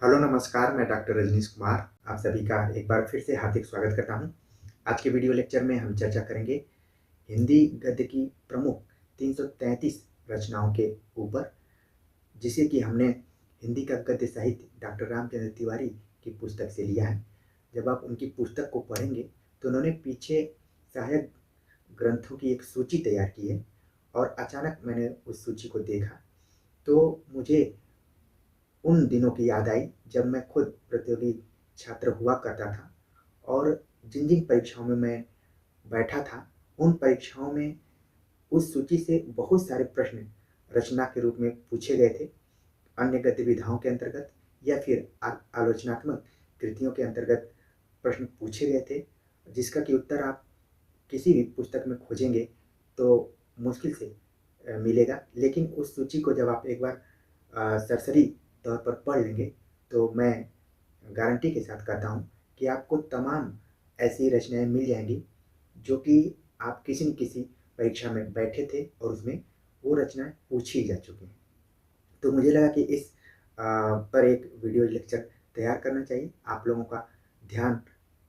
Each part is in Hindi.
हेलो नमस्कार, मैं डॉक्टर रजनीश कुमार आप सभी का एक बार फिर से हार्दिक स्वागत करता हूं। आज के वीडियो लेक्चर में हम चर्चा करेंगे हिंदी गद्य की प्रमुख 333 रचनाओं के ऊपर, जिसे कि हमने हिंदी का गद्य साहित्य डॉक्टर रामचंद्र तिवारी की पुस्तक से लिया है। जब आप उनकी पुस्तक को पढ़ेंगे तो उन्होंने पीछे सहायक ग्रंथों की एक सूची तैयार की है और अचानक मैंने उस सूची को देखा तो मुझे उन दिनों की याद आई जब मैं खुद प्रतियोगी छात्र हुआ करता था और जिन जिन परीक्षाओं में मैं बैठा था, उन परीक्षाओं में उस सूची से बहुत सारे प्रश्न रचना के रूप में पूछे गए थे। अन्य गतिविधियों के अंतर्गत या फिर आलोचनात्मक कृतियों के अंतर्गत प्रश्न पूछे गए थे, जिसका कि उत्तर आप किसी भी पुस्तक में खोजेंगे तो मुश्किल से मिलेगा। लेकिन उस सूची को जब आप एक बार सरसरी तौर पर पढ़ लेंगे तो मैं गारंटी के साथ कहता हूँ कि आपको तमाम ऐसी रचनाएं मिल जाएंगी जो कि आप किसी न किसी परीक्षा में बैठे थे और उसमें वो रचनाएं पूछी जा चुकी हैं। तो मुझे लगा कि इस पर एक वीडियो लेक्चर तैयार करना चाहिए, आप लोगों का ध्यान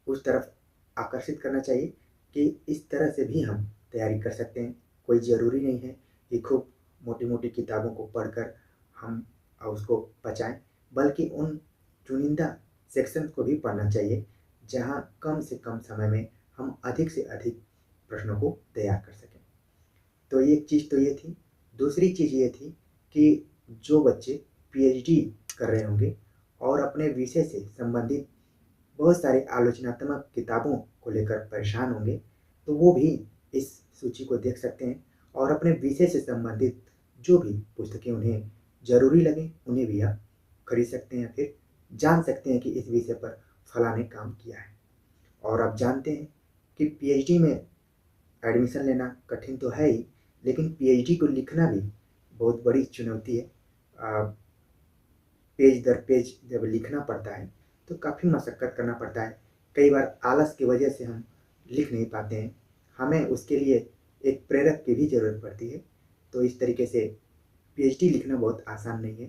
उस तरफ आकर्षित करना चाहिए कि इस तरह से भी हम तैयारी कर सकते हैं। कोई ज़रूरी नहीं है कि खूब मोटी मोटी किताबों को पढ़कर हम उसको पचाएं, बल्कि उन चुनिंदा सेक्शंस को भी पढ़ना चाहिए जहां कम से कम समय में हम अधिक से अधिक प्रश्नों को तैयार कर सकें। तो एक चीज़ तो ये थी। दूसरी चीज़ ये थी कि जो बच्चे पीएचडी कर रहे होंगे और अपने विषय से संबंधित बहुत सारी आलोचनात्मक किताबों को लेकर परेशान होंगे, तो वो भी इस सूची को देख सकते हैं और अपने विषय से संबंधित जो भी पुस्तकें उन्हें ज़रूरी लगें उन्हें भी आप खरीद सकते हैं, फिर जान सकते हैं कि इस विषय पर फलां ने काम किया है। और आप जानते हैं कि पीएचडी में एडमिशन लेना कठिन तो है ही, लेकिन पीएचडी को लिखना भी बहुत बड़ी चुनौती है। पेज दर पेज जब लिखना पड़ता है तो काफ़ी मशक्क़त करना पड़ता है। कई बार आलस की वजह से हम लिख नहीं पाते हैं, हमें उसके लिए एक प्रेरक की भी ज़रूरत पड़ती है। तो इस तरीके से पीएचडी लिखना बहुत आसान नहीं है।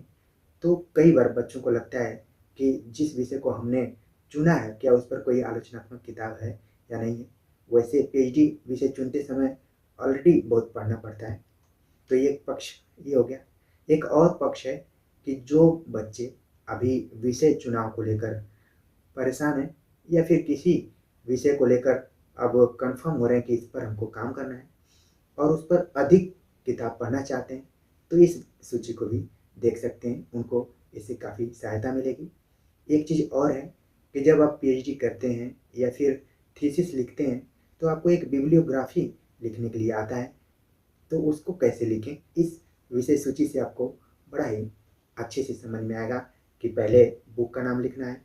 तो कई बार बच्चों को लगता है कि जिस विषय को हमने चुना है क्या उस पर कोई आलोचनात्मक किताब है या नहीं है। वैसे पीएचडी विषय चुनते समय ऑलरेडी बहुत पढ़ना पड़ता है। तो ये एक पक्ष ये हो गया। एक और पक्ष है कि जो बच्चे अभी विषय चुनाव को लेकर परेशान हैं या फिर किसी विषय को लेकर अब कंफर्म हो रहे हैं कि इस पर हमको काम करना है और उस पर अधिक किताब पढ़ना चाहते हैं, तो इस सूची को भी देख सकते हैं, उनको इससे काफ़ी सहायता मिलेगी। एक चीज़ और है कि जब आप पीएचडी करते हैं या फिर थीसिस लिखते हैं तो आपको एक बिब्लियोग्राफी लिखने के लिए आता है, तो उसको कैसे लिखें इस विषय सूची से आपको बड़ा ही अच्छे से समझ में आएगा कि पहले बुक का नाम लिखना है,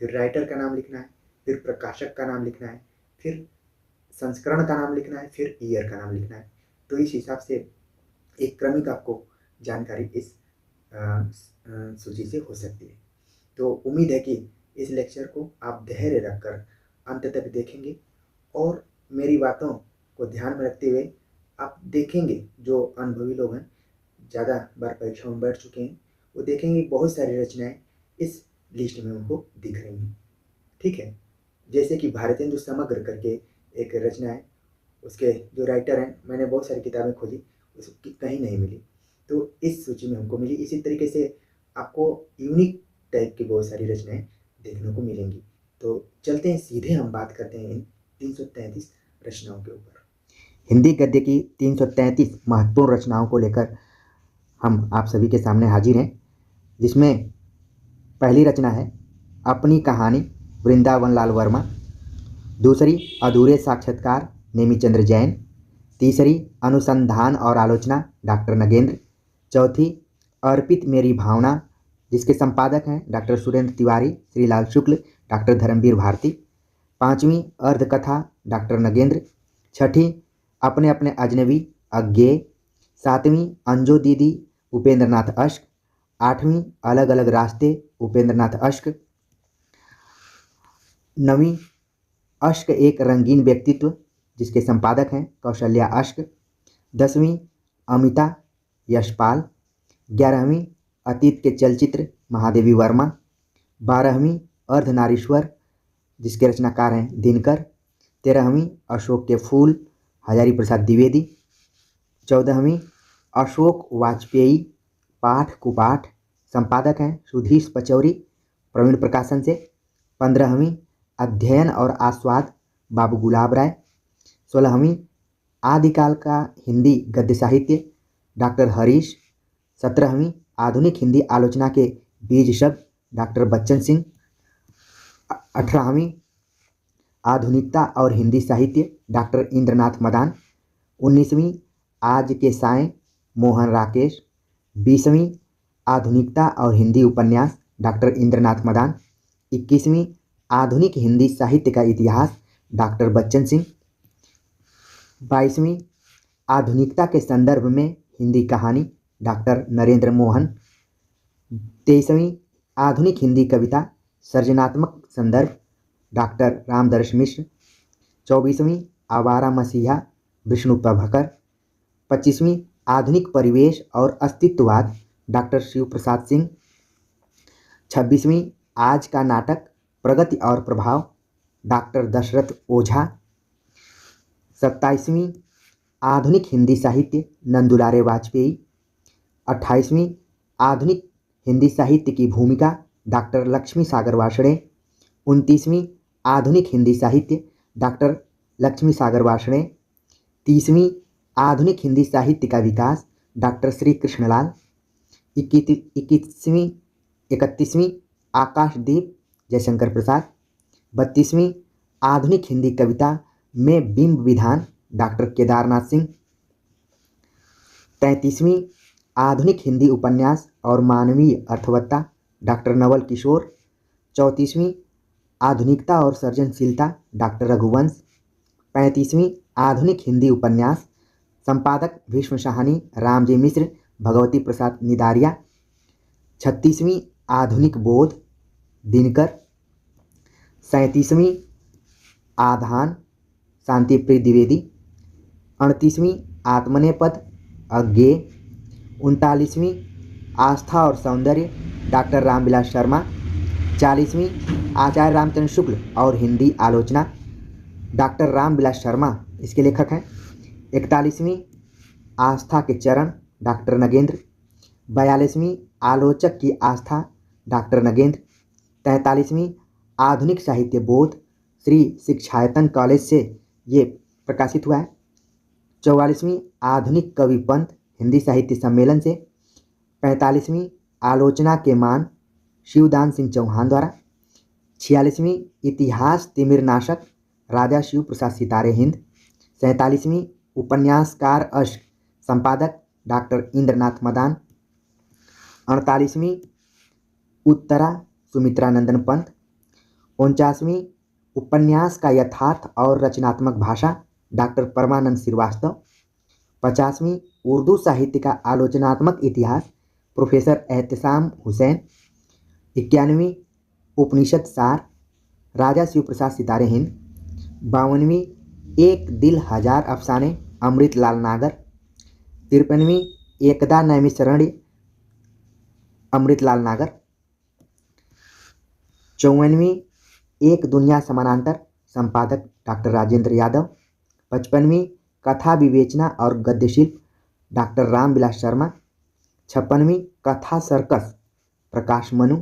फिर राइटर का नाम लिखना है, फिर प्रकाशक का नाम लिखना है, फिर संस्करण का नाम लिखना है, फिर ईयर का नाम लिखना है। तो इस हिसाब से एक क्रमिक आपको जानकारी इस सूची से हो सकती है। तो उम्मीद है कि इस लेक्चर को आप धैर्य रखकर अंत तक देखेंगे और मेरी बातों को ध्यान में रखते हुए आप देखेंगे, जो अनुभवी लोग हैं, ज़्यादा बार परीक्षाओं में बैठ चुके हैं, वो देखेंगे बहुत सारी रचनाएं इस लिस्ट में उनको दिख रही हैं। ठीक है, जैसे कि भारतेंदु समग्र करके एक रचना है, उसके जो राइटर हैं, मैंने बहुत सारी किताबें खोजी, उसकी कहीं नहीं मिली, तो इस सूची में हमको मिली। इसी तरीके से आपको यूनिक टाइप की बहुत सारी रचनाएं देखने को मिलेंगी। तो चलते हैं, सीधे हम बात करते हैं इन 333 रचनाओं के ऊपर। हिंदी गद्य की 333 महत्वपूर्ण रचनाओं को लेकर हम आप सभी के सामने हाजिर हैं, जिसमें पहली रचना है अपनी कहानी वृंदावन लाल वर्मा, दूसरी अधूरे साक्षात्कार नेमीचंद्र जैन, तीसरी अनुसंधान और आलोचना डॉक्टर नगेंद्र, चौथी अर्पित मेरी भावना जिसके संपादक हैं डॉक्टर सुरेंद्र तिवारी, श्रीलाल शुक्ल, डॉक्टर धर्मवीर भारती, पांचवी अर्धकथा डॉक्टर नगेंद्र, छठी अपने अपने अजनबी अज्ञेय, सातवीं अंजो दीदी उपेंद्र नाथ अश्क, आठवीं अलग अलग रास्ते उपेंद्र नाथ अश्क, नवीं अश्क एक रंगीन व्यक्तित्व जिसके संपादक हैं कौशल्या अश्क, 10वीं अमिता यशपाल, 11वीं अतीत के चलचित्र महादेवी वर्मा, 12वीं अर्धनारीश्वर जिसके रचनाकार हैं दिनकर। 13वीं अशोक के फूल हजारी प्रसाद द्विवेदी। 14वीं अशोक वाजपेयी पाठ कुपाठ संपादक हैं सुधीश पचौरी प्रवीण प्रकाशन से। 15वीं अध्ययन और आस्वाद बाबू गुलाब राय। 16वीं आदिकाल का हिंदी गद्य साहित्य डॉक्टर हरीश। 17वीं आधुनिक हिंदी आलोचना के बीज शब्द डॉक्टर बच्चन सिंह। 18वीं आधुनिकता और हिंदी साहित्य डॉक्टर इंद्रनाथ मदान। 19वीं आज के साय मोहन राकेश। 20वीं आधुनिकता और हिंदी उपन्यास डॉक्टर इंद्रनाथ मदान। 21वीं आधुनिक हिंदी साहित्य का इतिहास डॉक्टर बच्चन सिंह। 22वीं आधुनिकता के संदर्भ में हिंदी कहानी डॉक्टर नरेंद्र मोहन। 23वीं आधुनिक हिंदी कविता सर्जनात्मक संदर्भ डॉक्टर रामदर्श मिश्र। 24वीं आवारा मसीहा विष्णु प्रभाकर। 25वीं आधुनिक परिवेश और अस्तित्ववाद डॉक्टर शिव प्रसाद सिंह। 26वीं आज का नाटक प्रगति और प्रभाव डॉक्टर दशरथ ओझा। 27वीं आधुनिक हिंदी साहित्य नंदुलारे वाजपेयी। 28वीं आधुनिक हिंदी साहित्य की भूमिका डॉक्टर लक्ष्मी सागर वार्ष्णेय। 29वीं आधुनिक हिंदी साहित्य डॉक्टर लक्ष्मी सागर वार्ष्णेय। 30वीं आधुनिक हिंदी साहित्य का विकास डॉक्टर श्री कृष्णलाल। 31वीं आकाशदीप जयशंकर प्रसाद। 32वीं आधुनिक हिंदी कविता में बिंब विधान डॉक्टर केदारनाथ सिंह। 33वीं आधुनिक हिंदी उपन्यास और मानवीय अर्थवत्ता डॉक्टर नवल किशोर। 34वीं आधुनिकता और सृजनशीलता डॉक्टर रघुवंश। 35वीं आधुनिक हिंदी उपन्यास संपादक भीष्म साहनी रामजी मिश्र भगवती प्रसाद निदारिया। 36वीं आधुनिक बोध दिनकर। 37वीं आधान शांतिप्रिय द्विवेदी। 38वीं आत्मनेपद अज्ञेय। 39वीं आस्था और सौंदर्य डॉक्टर रामविलास शर्मा। 40वीं आचार्य रामचंद्र शुक्ल और हिंदी आलोचना डॉक्टर रामविलास शर्मा इसके लेखक हैं। 41वीं आस्था के चरण डॉक्टर नगेंद्र। 42वीं आलोचक की आस्था डॉक्टर नगेंद्र। 43वीं आधुनिक साहित्य बोध श्री शिक्षायतन कॉलेज से ये प्रकाशित हुआ है। 44वीं आधुनिक कवि पंथ हिंदी साहित्य सम्मेलन से। 45वीं आलोचना के मान शिवदान सिंह चौहान द्वारा। 46वीं इतिहास तिमिर नाशक राजा शिव प्रसाद सितारे हिंद। 47वीं उपन्यासकार अश्क संपादक डॉक्टर इंद्रनाथ मदान। 48वीं उत्तरा सुमित्रानंदन पंत। 49वीं उपन्यास का यथार्थ और रचनात्मक भाषा डॉक्टर परमानंद श्रीवास्तव। 50वीं उर्दू साहित्य का आलोचनात्मक इतिहास प्रोफेसर एहतसाम हुसैन। 51वीं उपनिषद सार राजा शिव प्रसाद सितारे हिंद। 52वीं एक दिल हजार अफसाने अमृत लाल नागर। 53वीं एकदा नैमिषारण्य अमृत लाल नागर। 54वीं एक दुनिया समानांतर संपादक डॉक्टर राजेंद्र यादव। 55वीं कथा विवेचना और गद्यशिल्प डॉक्टर रामविलास शर्मा। 56वीं कथा सर्कस प्रकाश मनु।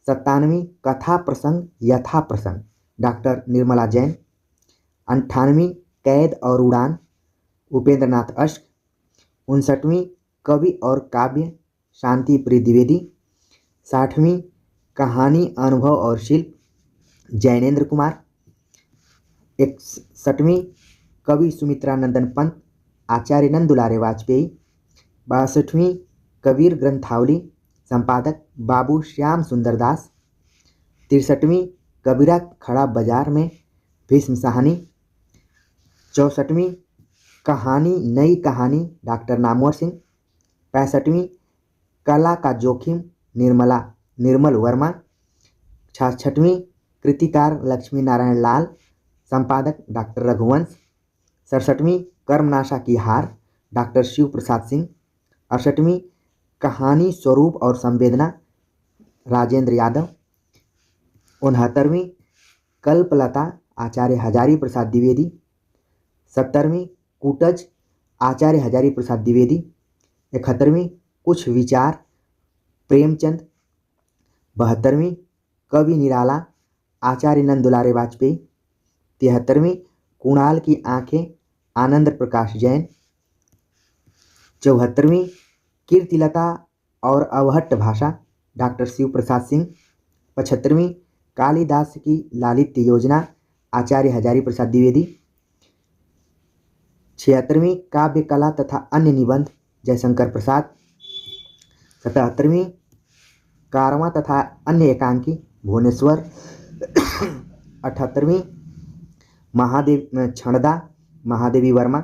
97वीं कथा प्रसंग यथा प्रसंग डॉक्टर निर्मला जैन। 98वीं कैद और उड़ान उपेंद्रनाथ अश्क। 59वीं कवि और काव्य शांति प्रिय द्विवेदी। 60वीं कहानी अनुभव और शिल्प जैनेन्द्र कुमार। 61वीं कवि सुमित्रानंदन पंत आचार्य नंदुलारे वाजपेयी। 62वीं कबीर ग्रंथावली संपादक बाबू श्याम सुंदर दास। 63वीं कबीरा खड़ा बाजार में भीष्म साहनी। 64वीं कहानी नई कहानी डॉक्टर नामवर सिंह। 65वीं कला का जोखिम निर्मल वर्मा। 66वीं कृतिकार लक्ष्मी नारायण लाल संपादक डॉक्टर रघुवंश। 67वीं कर्मनाशा की हार डॉक्टर शिव प्रसाद सिंह। 68वीं कहानी स्वरूप और संवेदना राजेंद्र यादव। 69वीं कल्पलता आचार्य हजारी प्रसाद द्विवेदी। 70वीं कूटज आचार्य हजारी प्रसाद द्विवेदी। 71वीं कुछ विचार प्रेमचंद। 72वीं कवि निराला आचार्य नंद दुलारे वाजपेयी। 73वीं कुणाल की आंखें आनंद प्रकाश जैन। 74वीं कीर्तिलता और अवहट्ट भाषा डॉक्टर शिव प्रसाद सिंह। 75वीं कालिदास की लालित्य योजना आचार्य हजारी प्रसाद द्विवेदी। 76वीं काव्य कला तथा अन्य निबंध जयशंकर प्रसाद। 77वीं कारवां तथा अन्य एकांकी भुवनेश्वर। 78वीं महादेव छणदा महादेवी वर्मा।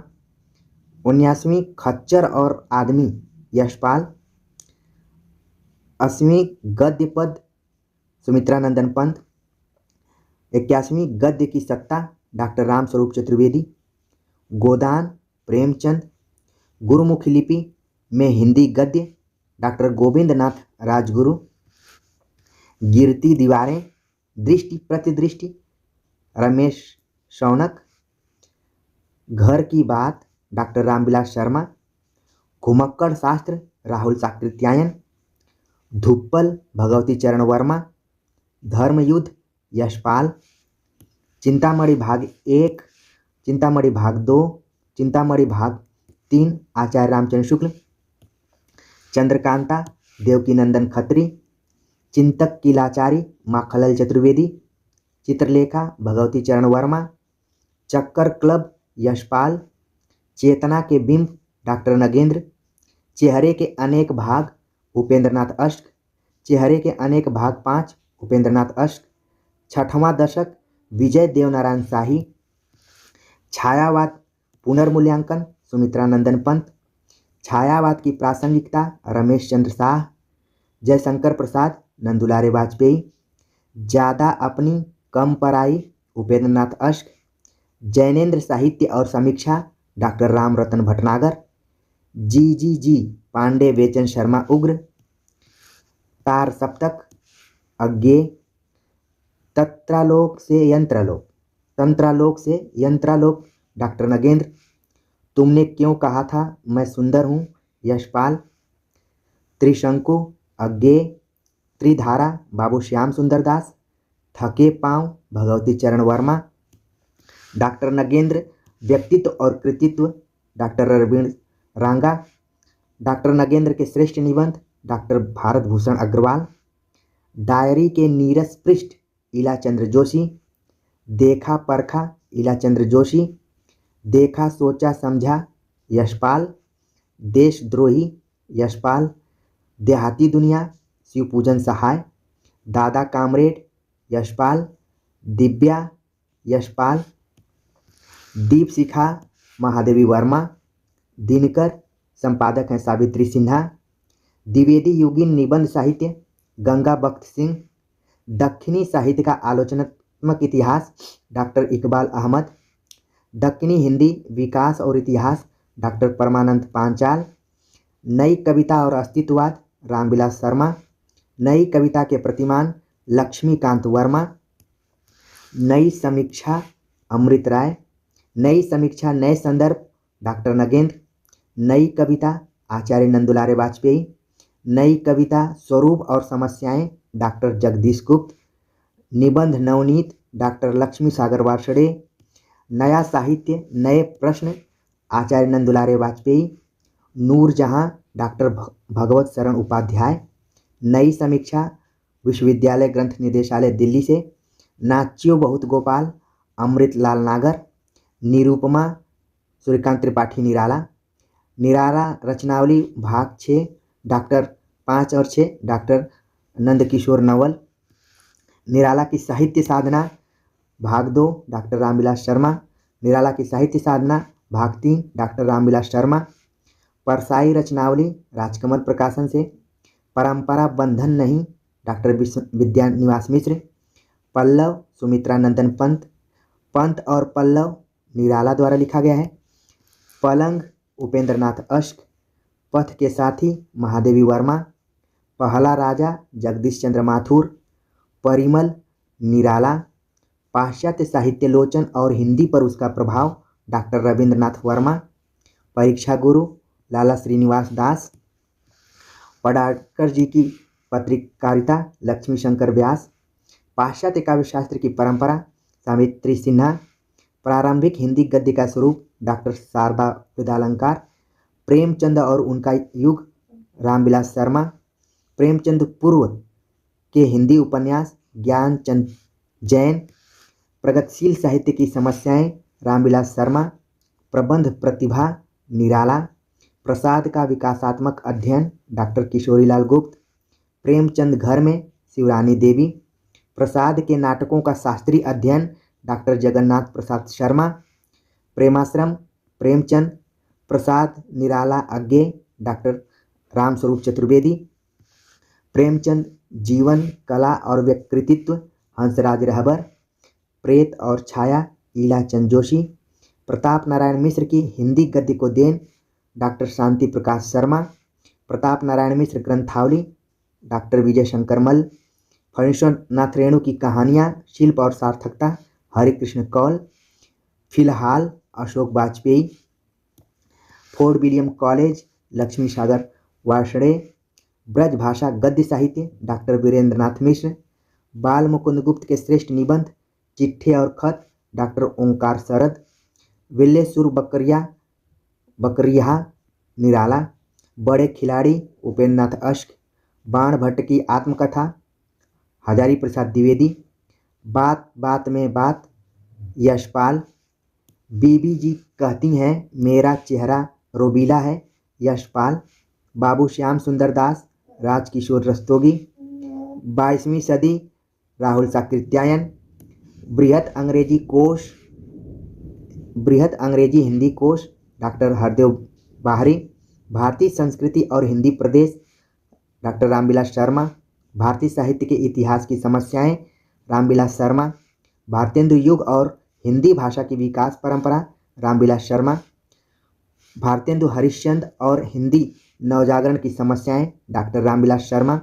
79वीं खच्चर और आदमी यशपाल। 80वीं गद्य पद सुमित्रानंदन पंत। 81वीं गद्य की सत्ता डॉक्टर रामस्वरूप चतुर्वेदी। गोदान प्रेमचंद। गुरुमुखी लिपि में हिंदी गद्य डॉक्टर गोविंद नाथ राजगुरु। गिरती दीवारें दृष्टि प्रतिदृष्टि रमेश शौनक। घर की बात डॉक्टर रामविलास शर्मा। घुमक्कड़ शास्त्र राहुल साकृत्यायन। धुप्पल भगवती चरण वर्मा। धर्मयुद्ध यशपाल। चिंतामणि भाग 1, चिंतामणि भाग 2, चिंतामणि भाग 3 आचार्य रामचंद्र शुक्ल। चंद्रकांता देवकीनंदन खत्री। चिंतक की लाचारी माखनलाल चतुर्वेदी। चित्रलेखा भगवती चरण वर्मा। चक्कर क्लब यशपाल। चेतना के बिंब डॉक्टर नगेंद्र। चेहरे के अनेक भाग उपेंद्रनाथ अश्क। चेहरे के अनेक भाग 5 उपेंद्रनाथ अश्क। 6वां दशक विजय देवनारायण शाही। छायावाद पुनर्मूल्यांकन सुमित्रानंदन पंत। छायावाद की प्रासंगिकता रमेश चंद्र शाह। जयशंकर प्रसाद नंदुलारे वाजपेयी। ज़्यादा अपनी कम पराई उपेंद्रनाथ अश्क। जैनेन्द्र साहित्य और समीक्षा डॉक्टर राम रतन भटनागर। जी पांडे बेचन शर्मा उग्र। तार सप्तक अज्ञेय। तंत्रालोक से यंत्रालोक डॉक्टर नगेंद्र। तुमने क्यों कहा था मैं सुंदर हूँ यशपाल। त्रिशंकु अज्ञेय। त्रिधारा बाबू श्याम सुंदर दास। थके पांव भगवती चरण वर्मा। डॉक्टर नगेंद्र व्यक्तित्व और कृतित्व डॉक्टर अरविंद रांगा। डॉक्टर नगेंद्र के श्रेष्ठ निबंध डॉक्टर भारत भूषण अग्रवाल। डायरी के नीरस पृष्ठ इलाचंद्र जोशी। देखा परखा इलाचंद्र जोशी। देखा सोचा समझा यशपाल। देशद्रोही यशपाल। देहाती दुनिया शिवपूजन सहाय। दादा कामरेड यशपाल। दिव्या यशपाल। दीपशिखा महादेवी वर्मा। दिनकर संपादक हैं सावित्री सिन्हा। द्विवेदी युगीन निबंध साहित्य गंगा बख्त सिंह। दक्षिणी साहित्य का आलोचनात्मक इतिहास डॉक्टर इकबाल अहमद। दक्षिणी हिंदी विकास और इतिहास डॉक्टर परमानंद पांचाल। नई कविता और अस्तित्ववाद रामविलास शर्मा। नई कविता के प्रतिमान लक्ष्मीकांत वर्मा। नई समीक्षा अमृत राय। नई समीक्षा नए संदर्भ डॉक्टर नगेंद्र। नई कविता आचार्य नंदुलारे वाजपेयी। नई कविता स्वरूप और समस्याएं डॉक्टर जगदीश गुप्त। निबंध नवनीत डॉक्टर लक्ष्मी सागर वार्षडे। नया साहित्य नए प्रश्न आचार्य नंदुलारे वाजपेयी। नूरजहां डॉक्टर भगवत शरण उपाध्याय। नई समीक्षा विश्वविद्यालय ग्रंथ निदेशालय दिल्ली से। नाच्यो बहुत गोपाल अमृत लाल नागर। निरूपमा सूर्यकांत त्रिपाठी निराला। निराला रचनावली भाग 6 डॉक्टर 5 और 6 डॉक्टर नंदकिशोर नवल। निराला की साहित्य साधना भाग 2 डॉक्टर रामविलास शर्मा। निराला की साहित्य साधना भाग 3 डॉक्टर रामविलास शर्मा। परसाई रचनावली राजकमल प्रकाशन से। परंपरा बंधन नहीं डॉक्टर विद्यानिवास मिश्र। पल्लव सुमित्रानंदन पंत। पंत और पल्लव निराला द्वारा लिखा गया है। पलंग उपेंद्रनाथ अश्क। पथ के साथी महादेवी वर्मा। पहला राजा जगदीश चंद्र माथुर। परिमल निराला। पाश्चात्य साहित्य लोचन और हिंदी पर उसका प्रभाव डॉक्टर रविंद्रनाथ वर्मा। परीक्षा गुरु लाला श्रीनिवास दास। पडाड़कर जी की पत्रकारिता लक्ष्मी शंकर व्यास। पाश्चात्य काव्यशास्त्र की परंपरा सावित्री सिन्हा। प्रारंभिक हिंदी गद्य का स्वरूप डॉक्टर शारदा वेदालंकार। प्रेमचंद और उनका युग रामविलास शर्मा। प्रेमचंद पूर्व के हिंदी उपन्यास ज्ञानचंद जैन। प्रगतिशील साहित्य की समस्याएं रामविलास शर्मा। प्रबंध प्रतिभा निराला। प्रसाद का विकासात्मक अध्ययन डॉक्टर किशोरीलाल गुप्त। प्रेमचंद घर में शिवरानी देवी। प्रसाद के नाटकों का शास्त्रीय अध्ययन डॉक्टर जगन्नाथ प्रसाद शर्मा। प्रेमाश्रम प्रेमचंद। प्रसाद निराला अज्ञे डॉक्टर रामस्वरूप चतुर्वेदी। प्रेमचंद जीवन कला और व्यक्तित्व हंसराज रहबर। प्रेत और छाया ईलाचंद जोशी। प्रताप नारायण मिश्र की हिंदी गद्य को देन डॉक्टर शांति प्रकाश शर्मा। प्रताप नारायण मिश्र ग्रंथावली डॉक्टर विजय शंकर मल्ल। फणीश्वरनाथ रेणु की कहानियाँ शिल्प और सार्थकता हरे कृष्ण कौल। फिलहाल Ashok Vajpeyi. Fort William College Lakshmi Sagar Varshney. Braj Bhasha गद्य साहित्य डॉक्टर वीरेंद्रनाथ मिश्र। बाल मुकुंद गुप्त के श्रेष्ठ निबंध चिट्ठे और खत डॉक्टर ओंकार शरद। विल्लेसुर बकरिया निराला। बड़े खिलाड़ी उपेंद्रनाथ अश्क। बाण भट्ट की आत्मकथा हजारी प्रसाद द्विवेदी। बात बात में बात यशपाल। बीबी जी कहती हैं मेरा चेहरा रोबीला है यशपाल। बाबू श्याम सुंदर दास राजकिशोर रस्तोगी। 22वीं सदी राहुल साकृत्यायन। बृहत अंग्रेजी हिंदी कोश डॉक्टर हरदेव बाहरी। भारतीय संस्कृति और हिंदी प्रदेश डॉक्टर रामविलास शर्मा। भारतीय साहित्य के इतिहास की समस्याएं रामविलास शर्मा। भारतेंदु युग और हिंदी भाषा की विकास परंपरा रामविलास शर्मा। भारतेंदु हरिश्चंद्र और हिंदी नवजागरण की समस्याएं डॉक्टर रामविलास शर्मा।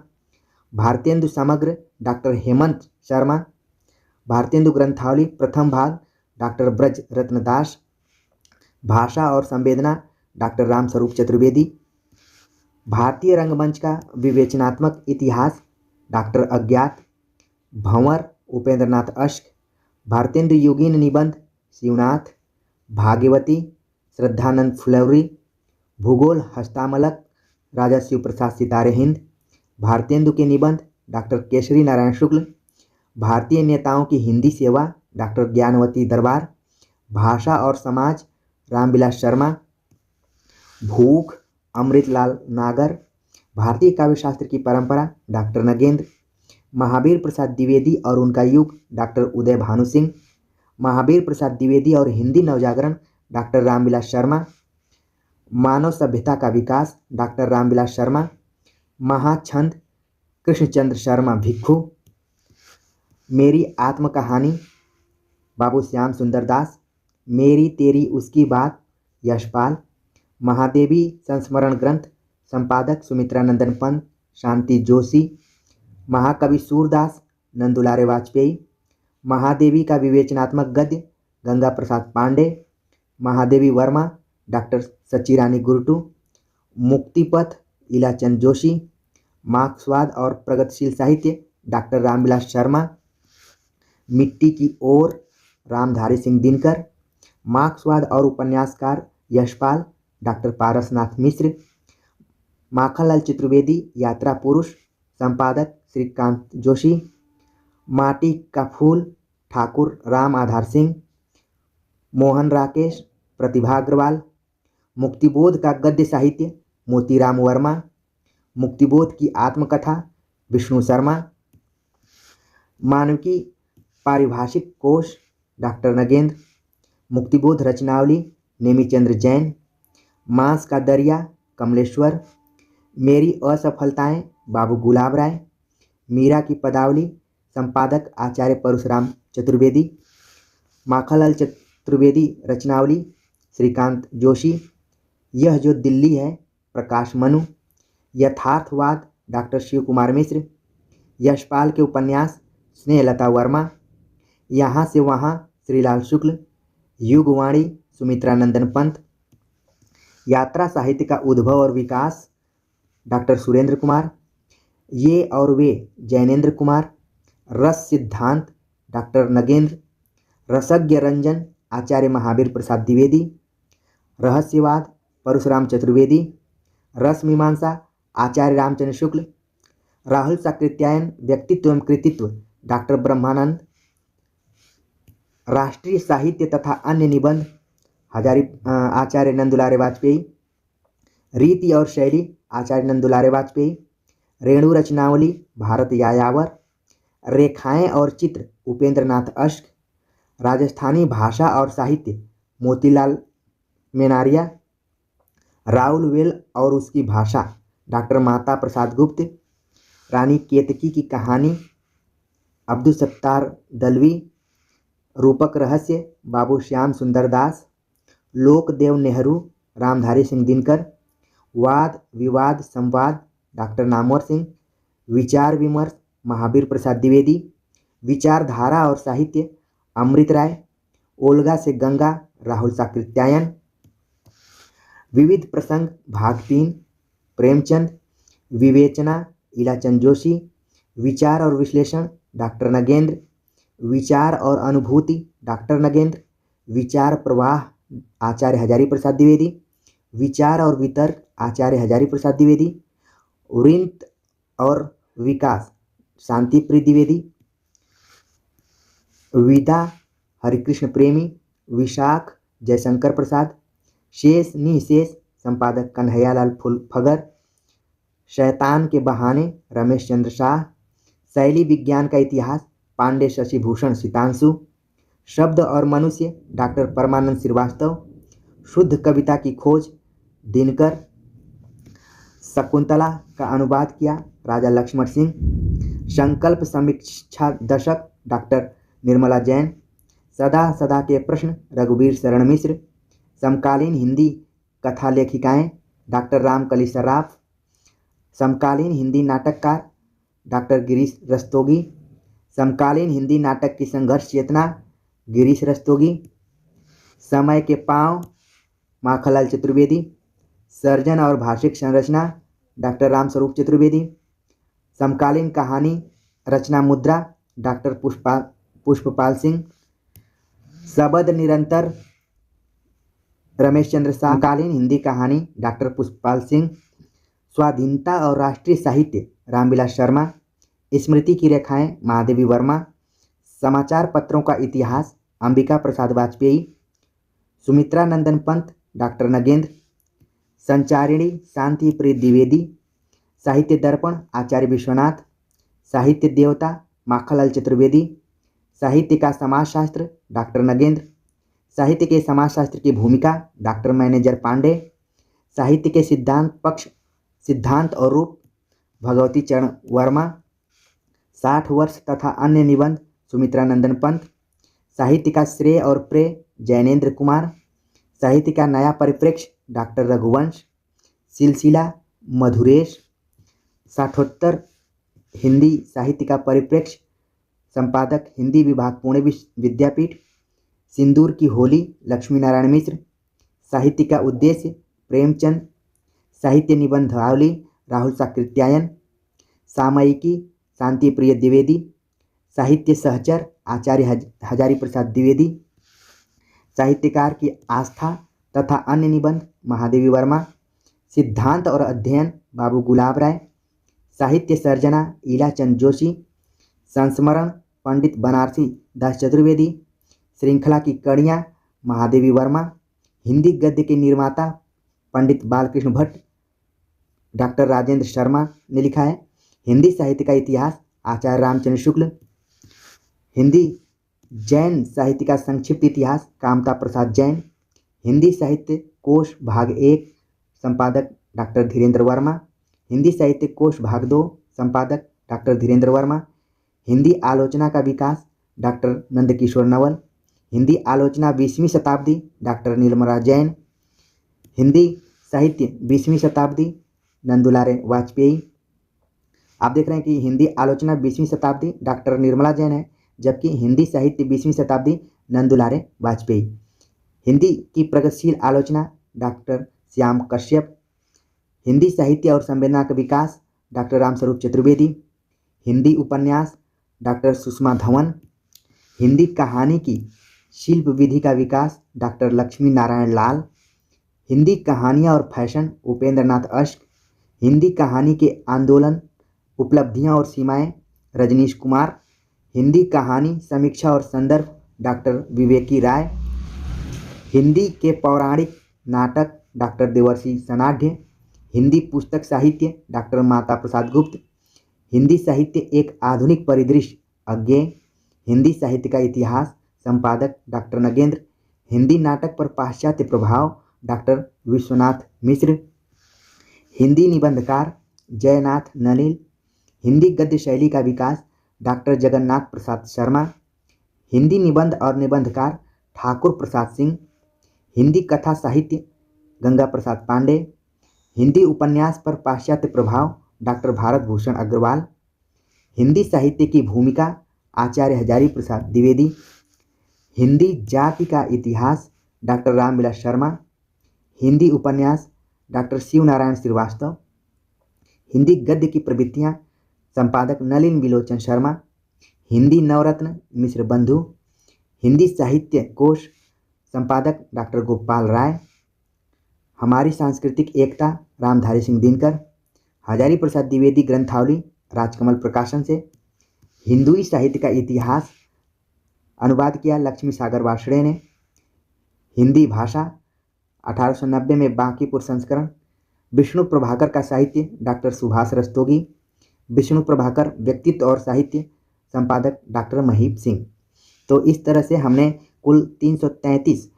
भारतेंदु समग्र डॉक्टर हेमंत शर्मा। भारतेंदु ग्रंथावली प्रथम भाग डॉक्टर ब्रज रत्न दास। भाषा और संवेदना डॉक्टर रामस्वरूप चतुर्वेदी। भारतीय रंगमंच का विवेचनात्मक इतिहास डॉक्टर अज्ञात। भंवर उपेंद्रनाथ अश्क। भारतेंदु योगीन निबंध शिवनाथ। भाग्यवती श्रद्धानंद फुलौरी। भूगोल हस्तामलक राजा शिव प्रसाद सितारे हिंद। भारतेंदु के निबंध डॉक्टर केसरी नारायण शुक्ल। भारतीय नेताओं की हिंदी सेवा डॉक्टर ज्ञानवती दरबार। भाषा और समाज रामविलास शर्मा। भूख अमृतलाल नागर। भारतीय काव्यशास्त्र की परंपरा डॉक्टर नगेंद्र। महावीर प्रसाद द्विवेदी और उनका युग डॉक्टर उदय भानु सिंह। महावीर प्रसाद द्विवेदी और हिंदी नवजागरण डॉक्टर रामविलास शर्मा। मानव सभ्यता का विकास डॉक्टर रामविलास शर्मा। महाछंद कृष्णचंद्र शर्मा भिक्खु। मेरी आत्मकहानी बाबू श्याम सुंदर दास। मेरी तेरी उसकी बात यशपाल। महादेवी संस्मरण ग्रंथ संपादक सुमित्रा नंदन पंत शांति जोशी। महाकवि सूरदास नंदुलारे वाजपेयी। महादेवी का विवेचनात्मक गद्य गंगा प्रसाद पांडे। महादेवी वर्मा डॉक्टर सच्चिरानी गुरटू। मुक्तिपथ इलाचंद जोशी। मार्क्सवाद और प्रगतिशील साहित्य डॉक्टर रामविलास शर्मा। मिट्टी की ओर रामधारी सिंह दिनकर। मार्क्सवाद और उपन्यासकार यशपाल डॉक्टर पारसनाथ मिश्र। माखनलाल चतुर्वेदी यात्रा पुरुष संपादक श्रीकांत जोशी। माटी का फूल ठाकुर राम आधार सिंह। मोहन राकेश प्रतिभा अग्रवाल। मुक्तिबोध का गद्य साहित्य मोतीराम वर्मा। मुक्तिबोध की आत्मकथा विष्णु शर्मा। मानविकी पारिभाषिक कोश डॉक्टर नगेंद्र। मुक्तिबोध रचनावली नेमीचंद्र जैन। मांस का दरिया कमलेश्वर। मेरी असफलताएं बाबू गुलाब राय। मीरा की पदावली संपादक आचार्य परशुराम चतुर्वेदी। माखनलाल चतुर्वेदी रचनावली श्रीकांत जोशी। यह जो दिल्ली है प्रकाश मनु। यथार्थवाद डॉक्टर शिव कुमार मिश्र। यशपाल के उपन्यास स्नेहलता वर्मा, यहाँ से वहाँ श्रीलाल शुक्ल, युगवाणी सुमित्रा नंदन पंत, यात्रा साहित्य का उद्भव और विकास डॉक्टर सुरेंद्र कुमार, ये और वे जैनेन्द्र कुमार, रस सिद्धांत डॉक्टर नगेंद्र, रसज्ञ रंजन आचार्य महावीर प्रसाद द्विवेदी, रहस्यवाद परशुराम चतुर्वेदी, रस मीमांसा आचार्य रामचंद्र शुक्ल, राहुल साकृत्यायन व्यक्तित्व एवं कृतित्व डॉक्टर ब्रह्मानंद, राष्ट्रीय साहित्य तथा अन्य निबंध आचार्य नंदुलारे वाजपेयी, रीति और शैली आचार्य नंदुलारे वाजपेयी, रेणु रचनावली भारत यायावर, रेखाएं और चित्र उपेंद्र नाथ अश्क, राजस्थानी भाषा और साहित्य मोतीलाल मेनारिया, राउल वेल और उसकी भाषा डॉक्टर माता प्रसाद गुप्त, रानी केतकी की कहानी अब्दुल सत्तार दलवी, रूपक रहस्य बाबू श्याम सुंदर दास, लोकदेव नेहरू रामधारी सिंह दिनकर, वाद विवाद संवाद डॉक्टर नामवर सिंह, विचार विमर्श महावीर प्रसाद द्विवेदी, विचारधारा और साहित्य अमृत राय, ओल्गा से गंगा राहुल साकृत्यायन, विविध प्रसंग भाग 3 प्रेमचंद, विवेचना इलाचंद जोशी, विचार और विश्लेषण डॉक्टर नगेंद्र, विचार और अनुभूति डॉक्टर नगेंद्र, विचार प्रवाह आचार्य हजारी प्रसाद द्विवेदी, विचार और वितर्क आचार्य हजारी प्रसाद द्विवेदी, वृंत और विकास शांतिप्रिय द्विवेदी, विदा हरिकृष्ण प्रेमी, विशाख जयशंकर प्रसाद, शेष निशेष संपादक कन्हैयालाल फगर, शैतान के बहाने रमेश चंद्र शाह, शैली विज्ञान का इतिहास पांडे शशिभूषण सितांशु, शब्द और मनुष्य डॉक्टर परमानंद श्रीवास्तव, शुद्ध कविता की खोज दिनकर, शकुंतला का अनुवाद किया राजा लक्ष्मण सिंह, संकल्प समीक्षा दशक डॉक्टर निर्मला जैन, सदा सदा के प्रश्न रघुवीर शरण मिश्र, समकालीन हिंदी कथा लेखिकाएं डॉक्टर रामकली सर्राफ, समकालीन हिंदी नाटककार डॉक्टर गिरीश रस्तोगी, समकालीन हिंदी नाटक की संघर्ष चेतना गिरीश रस्तोगी, समय के पांव माखनलाल चतुर्वेदी, सर्जन और भाषिक संरचना डॉक्टर रामस्वरूप चतुर्वेदी, समकालीन कहानी रचना मुद्रा डॉक्टर पुष्पपाल सिंह, शब्द निरंतर रमेश चंद्र शाह, समकालीन हिंदी कहानी डॉक्टर पुष्पपाल सिंह, स्वाधीनता और राष्ट्रीय साहित्य रामविलास शर्मा, स्मृति की रेखाएं महादेवी वर्मा, समाचार पत्रों का इतिहास अंबिका प्रसाद वाजपेयी, सुमित्रा नंदन पंत डॉक्टर नगेंद्र, संचारिणी शांति प्रिय द्विवेदी, साहित्य दर्पण आचार्य विश्वनाथ, साहित्य देवता माखनलाल चतुर्वेदी, साहित्य का समाजशास्त्र डॉक्टर नगेंद्र, साहित्य के समाजशास्त्र की भूमिका डॉक्टर मैनेजर पांडे, साहित्य के सिद्धांत पक्ष सिद्धांत और रूप भगवती चरण वर्मा, 60 वर्ष तथा अन्य निबंध सुमित्रा नंदन पंत, साहित्य का श्रेय और प्रेय जैनेन्द्र कुमार, साहित्य का नया परिप्रेक्ष्य डॉक्टर रघुवंश, सिलसिला मधुरेश, 60 हिंदी साहित्य का परिप्रेक्ष्य संपादक हिंदी विभाग पुणे विद्यापीठ, सिंदूर की होली लक्ष्मी नारायण मिश्र, साहित्य का उद्देश्य प्रेमचंद, साहित्य निबंधावली राहुल साकृत्यायन, सामयिकी शांति प्रिय द्विवेदी, साहित्य सहचर आचार्य हजारी प्रसाद द्विवेदी, साहित्यकार की आस्था तथा अन्य निबंध महादेवी वर्मा, सिद्धांत और अध्ययन बाबू गुलाब राय, साहित्य सर्जना इलाचंद जोशी, संस्मरण पंडित बनारसी दास चतुर्वेदी, श्रृंखला की कड़ियाँ महादेवी वर्मा, हिंदी गद्य के निर्माता पंडित बालकृष्ण भट्ट, डॉक्टर राजेंद्र शर्मा ने लिखा है। हिंदी साहित्य का इतिहास आचार्य रामचंद्र शुक्ल, हिंदी जैन साहित्य का संक्षिप्त इतिहास कामता प्रसाद जैन, हिंदी साहित्य कोश भाग 1 संपादक डॉक्टर धीरेन्द्र वर्मा, हिंदी साहित्य कोश भाग 2 संपादक डॉक्टर धीरेन्द्र वर्मा, हिंदी आलोचना का विकास डॉक्टर नंदकिशोर नवल, हिंदी आलोचना 20वीं शताब्दी डॉक्टर नीलमरा जैन, हिंदी साहित्य 20वीं शताब्दी नंदुलारे वाजपेयी, आप देख रहे हैं कि हिंदी आलोचना 20वीं शताब्दी डॉक्टर निर्मला जैन है, जबकि हिंदी साहित्य 20वीं शताब्दी नंदुलारे वाजपेयी। हिंदी की प्रगतिशील आलोचना डॉक्टर श्याम कश्यप। हिंदी साहित्य और संवेदना का विकास डॉक्टर रामस्वरूप चतुर्वेदी। हिंदी उपन्यास डॉक्टर सुषमा धवन। हिंदी कहानी की शिल्प विधि का विकास डॉक्टर लक्ष्मी नारायण लाल। हिंदी कहानियाँ और फैशन उपेंद्र नाथ अश्क। हिंदी कहानी के आंदोलन, उपलब्धियाँ और सीमाएं रजनीश कुमार। हिंदी कहानी समीक्षा और संदर्भ डॉक्टर विवेकी राय। हिंदी के पौराणिक नाटक डॉक्टर देवर्षि सनाढ़। हिंदी पुस्तक साहित्य डॉक्टर माता प्रसाद गुप्त। हिंदी साहित्य एक आधुनिक परिदृश्य अज्ञेय। हिंदी साहित्य का इतिहास संपादक डॉक्टर नगेंद्र। हिंदी नाटक पर पाश्चात्य प्रभाव डॉक्टर विश्वनाथ मिश्र। हिंदी निबंधकार जयनाथ नलिल। हिंदी गद्य शैली का विकास डॉक्टर जगन्नाथ प्रसाद शर्मा। हिंदी निबंध और निबंधकार ठाकुर प्रसाद सिंह। हिंदी कथा साहित्य गंगा प्रसाद पांडे। हिंदी उपन्यास पर पाश्चात्य प्रभाव डॉक्टर भारत भूषण अग्रवाल। हिंदी साहित्य की भूमिका आचार्य हजारी प्रसाद द्विवेदी। हिंदी जाति का इतिहास डॉक्टर रामविलास शर्मा। हिंदी उपन्यास डॉक्टर शिव नारायण श्रीवास्तव। हिंदी गद्य की प्रवृत्तियाँ संपादक नलिन विलोचन शर्मा। हिंदी नवरत्न मिश्र बंधु। हिंदी साहित्य कोश संपादक डॉक्टर गोपाल राय। हमारी सांस्कृतिक एकता रामधारी सिंह दिनकर। हजारी प्रसाद द्विवेदी ग्रंथावली राजकमल प्रकाशन से। हिंदुई साहित्य का इतिहास अनुवाद किया लक्ष्मी सागर वार्ष्णेय ने। हिंदी भाषा 1890 में बांकीपुर संस्करण। विष्णु प्रभाकर का साहित्य डॉक्टर सुभाष रस्तोगी। विष्णु प्रभाकर व्यक्तित्व और साहित्य संपादक डॉक्टर महीप सिंह। तो इस तरह से हमने कुल 333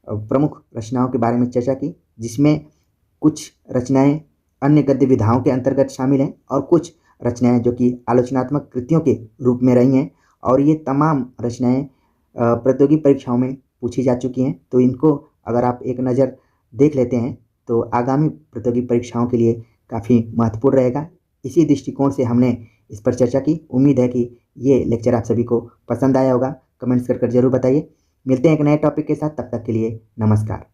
प्रमुख रचनाओं के बारे में चर्चा की, जिसमें कुछ रचनाएं अन्य गद्य विधाओं के अंतर्गत शामिल हैं और कुछ रचनाएं जो कि आलोचनात्मक कृतियों के रूप में रही हैं, और ये तमाम रचनाएं प्रतियोगी परीक्षाओं में पूछी जा चुकी हैं। तो इनको अगर आप एक नज़र देख लेते हैं तो आगामी प्रतियोगी परीक्षाओं के लिए काफ़ी महत्वपूर्ण रहेगा। इसी दृष्टिकोण से हमने इस पर चर्चा की। उम्मीद है कि ये लेक्चर आप सभी को पसंद आया होगा। कमेंट्स कर जरूर बताइए। मिलते हैं एक नए टॉपिक के साथ, तब तक के लिए नमस्कार।